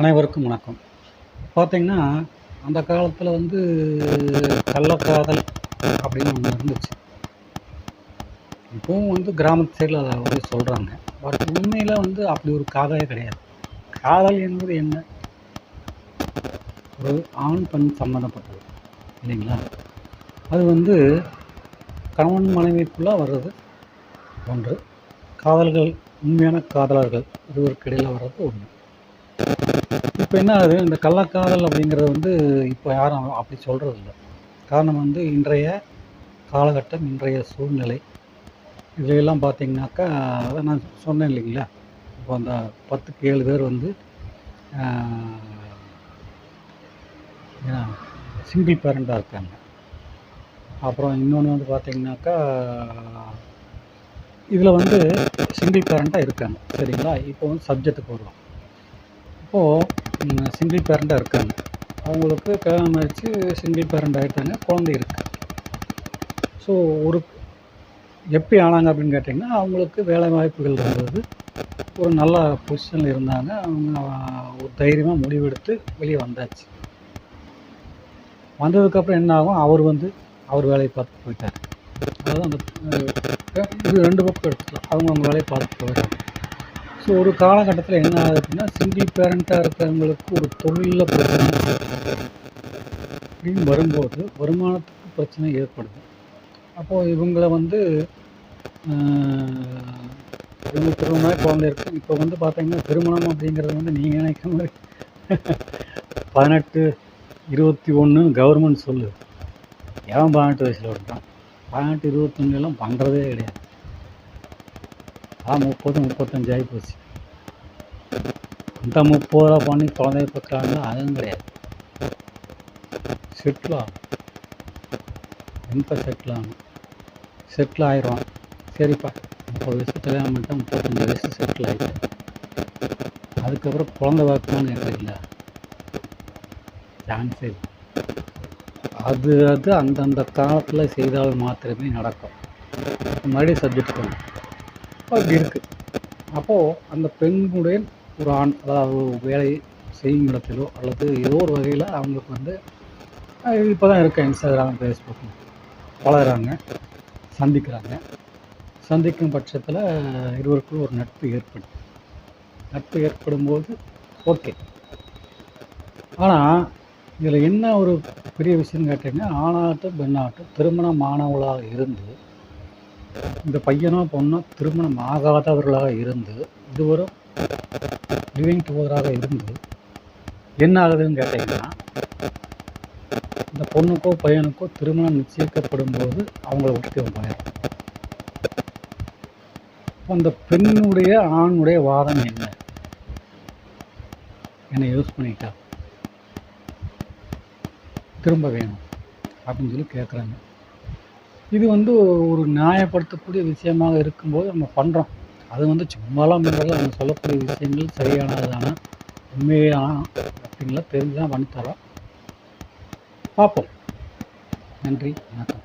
அனைவருக்கும் வணக்கம். பார்த்தீங்கன்னா, அந்த காலத்தில வந்து கள்ளக்காதல் அப்படின்னு ஒண்ணு இருந்துச்சு. இப்பவும் வந்து கிராமத்து சைடுல அத வந்து சொல்றாங்க. பட் உண்மையில வந்து அப்படி ஒரு காதலே கிடையாது. காதல் என்பது என்ன? ஒரு ஆண், பெண் சம்மந்தப்பட்டது இல்லைங்களா? அது வந்து கணவன் மனைவிக்குள்ள வர்றது ஒன்று. காதல்கள் உண்மையான காதலர்கள் இருவருக்கு இடையில வர்றது ஒண்ணு. இப்ப என்ன ஆகுது, இந்த கள்ளக்காதல் அப்படிங்கிறது வந்து இப்ப யாரும் அப்படி சொல்றதில்ல. காரணம் வந்து இன்றைய காலகட்டம், இன்றைய சூழ்நிலை. இதையெல்லாம் பார்த்தீங்கன்னாக்கா, அதான் நான் சொன்னேன் இல்லைங்களா? இப்போ அந்த 10க்கு 7 பேர் வந்து ஆ என்ன சிங்கிள் பேரண்ட்டா இருக்காங்க. அப்புறம் இன்னொன்னு வந்து பார்த்தீங்கன்னாக்கா, இதில வந்து சிங்கிள் பேரண்ட்டா இருக்காங்க. சரிங்களா? இப்போ வந்து சப்ஜெக்ட்டுக்கு வருவோம். இப்போ சிங்கிள் பேரண்ட்டா இருக்காங்க. அவங்களுக்கு கல்யாணம் ஆயிருச்சு, சிங்கிள் பேரண்ட் ஆயிட்டாங்க. குழந்தை இருக்கு. ஸோ ஒரு எப்படி ஆனாங்க அப்படின்னு கேட்டிங்கன்னா, அவங்களுக்கு வேலை வாய்ப்புகள் இருந்தது. ஒரு நல்ல பொசிஷன்ல இருந்தாங்க. அவங்க ஒரு தைரியமா முடிவெடுத்து வெளிய வந்தாச்சு. வந்ததுக்கப்புறம் என்ன ஆகும், அவர் வேலைய பார்த்துட்டு போயிட்டாரு. அதாவது அந்த இது 2 பக்கம் எடுத்துக்கலாம். அவங்க வேலைய பார்த்துட்டு போயிடுறாங்க. ஸோ ஒரு காலகட்டத்தில என்ன ஆகுது அப்படின்னா, சிங்கிள் பேரண்ட்டா இருக்கிறவங்களுக்கு ஒரு தொழில்ல பிரச்சனை அப்படின்னு வரும்போது, வருமானத்துக்கு பிரச்சனை ஏற்படுது. அப்போ இவங்கள வந்து அ இவங்களுக்கு திருமணமாகி குழந்தை இருக்கு. இப்போ வந்து பார்த்தீங்கன்னா, திருமணம் அப்படிங்கிறது வந்து நீங்க நினைக்கிற மாரி 18, 21 கவர்மெண்ட் சொல்லுது. எவன் 18 வயசுல விடுறான்? 18, 21 பண்ணுறதே கிடையாது. 30, 35 ஆகிப்போச்சு. அந்த 30 பண்ணி குழந்தைய பெற்றாங்களா? அதுவும் கிடையாது. செட்டில் ஆகணும். எப்போ செட்டில் ஆகணும்? செட்டில் ஆயிடுவான். சரிப்பா 30 வயசு கல்யாணம் பண்ணிட்டேன், 35 வயசு செட்டில் ஆகிட்டேன். அதுக்கப்புறம் குழந்தை பார்க்கணும்னு கேட்குறீங்களா? சான்ஸே இல்லை. அது அந்தந்த காலத்தில் செய்தால் மாத்திரமே நடக்கும். மறுபடியும் சப்ஜெக்ட் வரும். அப்படி இருக்குது. அப்போது அந்த பெண்ணுடைய ஒரு ஆண், அதாவது வேலை செய்யும் இடத்திலோ அல்லது ஏதோ ஒரு வகையில் அவங்களுக்கு வந்து இப்போ தான் இருக்க இன்ஸ்டாகிராம், ஃபேஸ்புக் பழகுறாங்க, சந்திக்கிறாங்க. சந்திக்கும் பட்சத்தில் இருவருக்கும் ஒரு நட்பு ஏற்படுது. நட்பு ஏற்படும்போது ஓகே. ஆனால் இதில் என்ன ஒரு பெரிய விஷயம்னு கேட்டிங்கன்னா, ஆணாகட்டும் பெண்ணாகட்டும் திருமணம் ஆனவளாக இருந்து, இந்த பையனோ பொண்ணோ திருமணம் ஆகாதவர்களாக இருந்து, இதுவரும் லிவிங் டுகெதராக இருந்து என்ன ஆகுதுன்னு கேட்டிங்கன்னா, இந்த பொண்ணுக்கோ பையனுக்கோ திருமணம் நிச்சயிக்கப்படும் போது அவங்கள விட்டுட்டு இவன் போயிடுறான். அந்த பெண்ணுடைய ஆணுடைய வாதம் என்ன? என்னை யூஸ் பண்ணிட்டா திரும்ப வேணும் அப்படின்னு சொல்லி கேட்குறாங்க. இது வந்து ஒரு நியாயப்படுத்தக்கூடிய விஷயமாக இருக்கும்போது நம்ம பண்ணுறோம். அது வந்து சும்மாலாம் பண்ணுறதில்ல. நம்ம சொல்லக்கூடிய விஷயங்கள் சரியானது தானா, உண்மையானா அப்படின்லாம் தெரிஞ்சு தான் பண்ணி தரோம். பார்ப்போம். நன்றி, வணக்கம்.